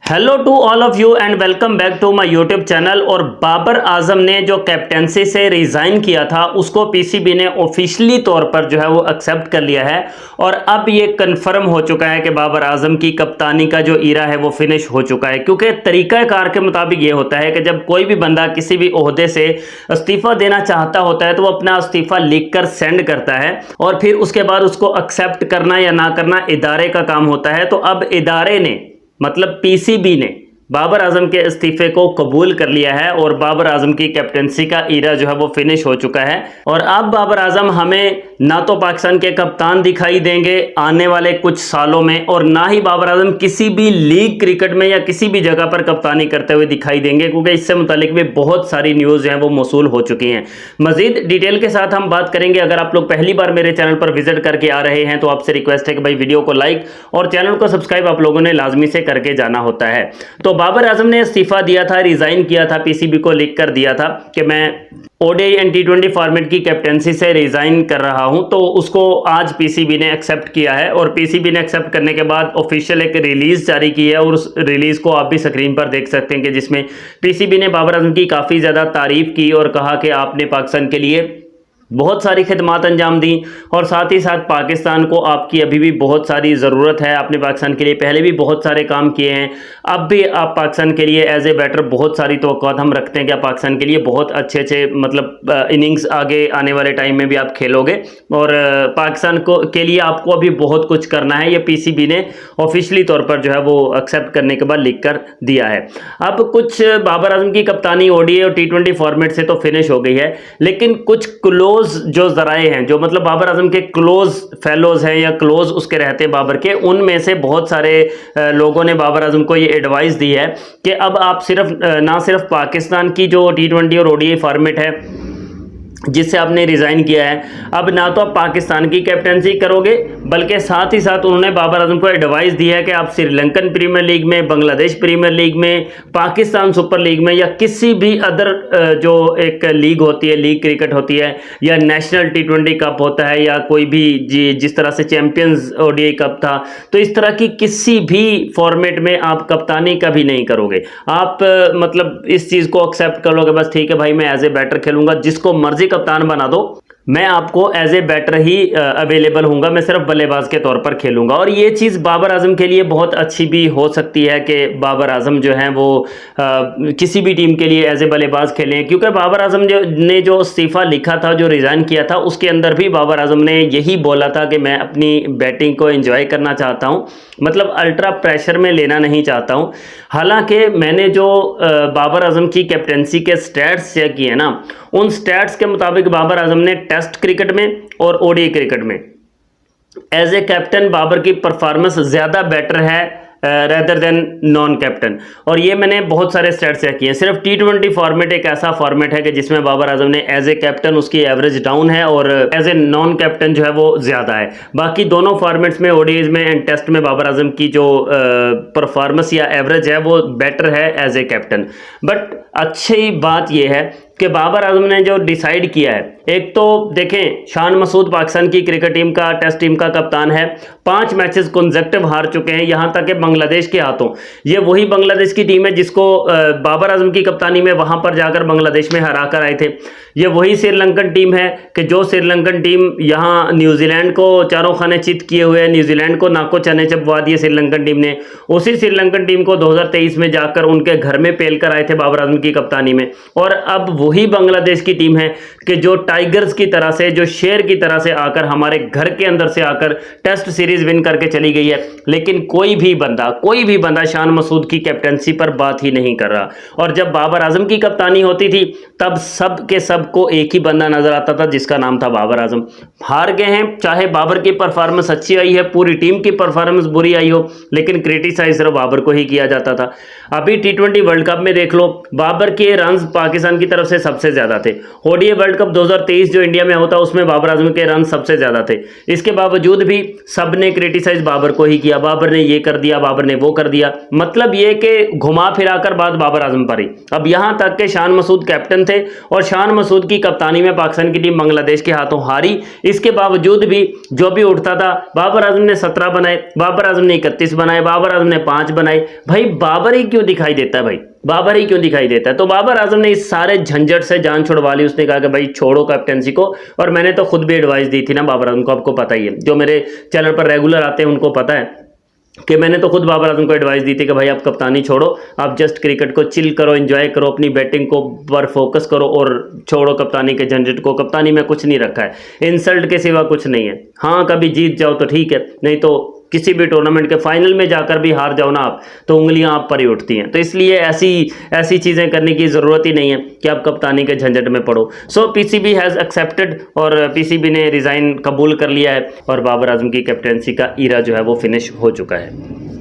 Hello to all of you and welcome back to my YouTube channel. और बाबर आजम ने जो captaincy से resign किया था उसको पीसीबी ने ऑफिशियली तौर पर जो है वो एक्सेप्ट कर लिया है और अब ये कंफर्म हो चुका है कि बाबर आजम की कप्तानी का जो ईरा है वो फिनिश हो चुका है। क्योंकि तरीक़ाकार के मुताबिक ये होता है कि जब कोई भी बंदा किसी भी ओहदे से इस्तीफ़ा देना चाहता होता है तो वो अपना इस्तीफ़ा लिख कर सेंड करता है और फिर उसके बाद उसको एक्सेप्ट करना या ना करना इदारे का काम होता है। तो अब इदारे ने मतलब पीसीबी ने बाबर आजम के इस्तीफे को कबूल कर लिया है और बाबर आजम की कैप्टेंसी का ईरा जो है वो फिनिश हो चुका है। और अब बाबर आजम हमें ना तो पाकिस्तान के कप्तान दिखाई देंगे आने वाले कुछ सालों में और ना ही बाबर आजम किसी भी लीग क्रिकेट में या किसी भी जगह पर कप्तानी करते हुए दिखाई देंगे, क्योंकि इससे मुतालिक भी बहुत सारी न्यूज़ हैं वो मौसूल हो चुकी हैं। मजीद डिटेल के साथ हम बात करेंगे। अगर आप लोग पहली बार मेरे चैनल पर विजिट करके आ रहे हैं तो आपसे रिक्वेस्ट है कि भाई वीडियो को लाइक और चैनल को सब्सक्राइब आप लोगों ने लाजमी से करके जाना होता है। तो बाबर आजम ने इस्तीफा दिया था, रिजाइन किया था, पीसीबी को लिख कर दिया था कि मैं ओडीआई एंड टी20 फॉर्मेट की कैप्टेंसी से रिजाइन कर रहा हूं। तो उसको आज पीसीबी ने एक्सेप्ट किया है और पीसीबी ने एक्सेप्ट करने के बाद ऑफिशियल एक रिलीज जारी की है और उस रिलीज को आप भी स्क्रीन पर देख सकते हैं कि जिसमें पीसीबी ने बाबर आजम की काफ़ी ज़्यादा तारीफ की और कहा कि आपने पाकिस्तान के लिए बहुत सारी खिदमात अंजाम दी और साथ ही साथ पाकिस्तान को आपकी अभी भी बहुत सारी ज़रूरत है। आपने पाकिस्तान के लिए पहले भी बहुत सारे काम किए हैं, अब भी आप पाकिस्तान के लिए एज ए बैटर बहुत सारी तवक्कुआत हम रखते हैं कि आप पाकिस्तान के लिए बहुत अच्छे अच्छे मतलब इनिंग्स आगे आने वाले टाइम में भी आप खेलोगे और पाकिस्तान को के लिए आपको अभी बहुत कुछ करना है। ये पीसीबी ने ऑफिशियली तौर पर जो है वो एक्सेप्ट करने के बाद लिख कर दिया है। अब कुछ बाबर आजम की कप्तानी ओडीआई और टी20 फॉर्मेट से तो फिनिश हो गई है, लेकिन कुछ क्लोज जो जराए हैं जो मतलब बाबर आजम के क्लोज फेलोज हैं या क्लोज उसके रहते हैं बाबर के, उनमें से बहुत सारे लोगों ने बाबर आजम को ये एडवाइस दी है कि अब आप सिर्फ ना सिर्फ पाकिस्तान की जो टी20 और ओडीआई फॉर्मेट है जिससे आपने रिज़ाइन किया है, अब ना तो आप पाकिस्तान की कैप्टेंसी करोगे बल्कि साथ ही साथ उन्होंने बाबर आजम को एडवाइस दी है कि आप श्रीलंकन प्रीमियर लीग में, बांग्लादेश प्रीमियर लीग में, पाकिस्तान सुपर लीग में या किसी भी अदर जो एक लीग होती है, लीग क्रिकेट होती है या नेशनल टी20 कप होता है या कोई भी जिस तरह से चैंपियंस ओडीआई कप था, तो इस तरह की किसी भी फॉर्मेट में आप कप्तानी कभी नहीं करोगे। आप मतलब इस चीज़ को एक्सेप्ट कर लोगे, बस ठीक है भाई मैं एज ए बैटर खेलूंगा, जिसको मर्जी कप्तान बना दो, मैं आपको एज ए बैटर ही अवेलेबल हूँगा, मैं सिर्फ बल्लेबाज के तौर पर खेलूंगा। और ये चीज़ बाबर आजम के लिए बहुत अच्छी भी हो सकती है कि बाबर आजम जो हैं वो किसी भी टीम के लिए एज ए बल्लेबाज खेलें, क्योंकि बाबर आजम ने जो इस्तीफ़ा लिखा था, जो रिज़ाइन किया था, उसके अंदर भी बाबर आजम ने यही बोला था कि मैं अपनी बैटिंग को एंजॉय करना चाहता हूँ, मतलब अल्ट्रा प्रेशर में लेना नहीं चाहता हूँ। हालांकि मैंने जो बाबर आजम की कैप्टेंसी के स्टैट्स चेक किए ना, उन स्टैट्स के मुताबिक बाबर आजम ने टेस्ट क्रिकेट में और ओडीआई क्रिकेट में एज ए कैप्टन बाबर की परफॉर्मेंस ज़्यादा बेटर है रेदर देन नॉन कैप्टन। और ये मैंने बहुत सारे स्टैट्स चेक किए हैं। सिर्फ टी20 फॉर्मेट एक ऐसा फॉर्मेट है कि जिसमें बाबर आजम ने एज ए कैप्टन उसकी एवरेज डाउन है और एज ए नॉन कैप्टन जो है वो ज़्यादा है। बाकी दोनों फॉर्मेट्स में, ओडीआईज में एंड टेस्ट में, बाबर आजम की जो परफॉर्मेंस या एवरेज है वो बेटर है एज ए कैप्टन। बट अच्छी बात यह है कि बाबर आजम ने जो डिसाइड किया है, एक तो देखें शान मसूद पाकिस्तान की क्रिकेट टीम का, टेस्ट टीम का कप्तान है, 5 मैचेस कंसेक्टिव हार चुके हैं, यहाँ तक कि बांग्लादेश के हाथों। ये वही बांग्लादेश की टीम है जिसको बाबर आजम की कप्तानी में वहाँ पर जाकर बांग्लादेश में हरा कर आए थे। ये वही श्रीलंकन टीम है कि जो श्रीलंकन टीम यहाँ न्यूजीलैंड को चारों खाने चित किए हुए, न्यूजीलैंड को नाको चने चबवा दिए श्रीलंकन टीम ने। उसी श्रीलंकन टीम को 2023 में जाकर उनके घर में पेल कर आए थे बाबर आजम की कप्तानी में। और अब वही बांग्लादेश की टीम है कि जो टाइगर्स की तरह से, जो शेर की तरह से आकर हमारे घर के अंदर से आकर टेस्ट सीरीज विन करके चली गई है। लेकिन कोई भी बंदा शान मसूद की कैप्टनसी पर बात ही नहीं कर रहा। और जब बाबर आजम की कप्तानी होती थी तब सब के सब को एक ही बंदा नजर आता था जिसका नाम था बाबर आजम। हार गए हैं, चाहे बाबर की परफॉर्मेंस अच्छी आई है, पूरी टीम की परफॉर्मेंस बुरी आई हो, लेकिन क्रिटिसाइज बाबर को ही किया जाता था। अभी टी20 वर्ल्ड कप में देख लो, बाबर के रन्स पाकिस्तान की तरफ से से सबसे ज़्यादा थे। ओडीआई वर्ल्ड कप 2023 जो इंडिया में होता उसमें बाबर आजम के रन सबसे ज़्यादा थे। इसके बावजूद भी सब ने क्रिटिसाइज बाबर को ही किया, बाबर ने ये कर दिया, बाबर ने वो कर दिया। मतलब ये कि घुमा फिरा कर बात बाबर आजम पर ही। अब यहाँ तक के शान मसूद कैप्टन थे और शान मसूद की कप्तानी में पाकिस्तान की टीम बांग्लादेश के हाथों हारी। इसके बावजूद भी जो भी उठता था, बाबर आजम ने 17 बनाए, बाबर आजम ने 31 बनाए, बाबर आजम ने 5 बनाए। भाई बाबर ही क्यों दिखाई देता है, भाई बाबर ही क्यों दिखाई देता है? तो बाबर आजम ने इस सारे झंझट से जान छुड़वा ली। उसने कहा कि भाई छोड़ो कैप्टनसी को। और मैंने तो खुद भी एडवाइस दी थी ना बाबर आजम को, आपको पता ही है, जो मेरे चैनल पर रेगुलर आते हैं उनको पता है कि मैंने तो खुद बाबर आजम को एडवाइस दी थी कि भाई आप कप्तानी छोड़ो, आप जस्ट क्रिकेट को चिल करो, एंजॉय करो, अपनी बैटिंग को पर फोकस करो और छोड़ो कप्तानी के झंझट को। कप्तानी में कुछ नहीं रखा है, इंसल्ट के सिवा कुछ नहीं है। हाँ कभी जीत जाओ तो ठीक है, नहीं तो किसी भी टूर्नामेंट के फाइनल में जाकर भी हार जाओ ना आप, तो उंगलियां आप पर ही उठती हैं। तो इसलिए ऐसी चीज़ें करने की ज़रूरत ही नहीं है कि आप कप्तानी के झंझट में पड़ो। सो पीसीबी हैज़ एक्सेप्टेड और पीसीबी ने रिज़ाइन कबूल कर लिया है और बाबर आजम की कैप्टनसी का ईरा जो है वो फिनिश हो चुका है।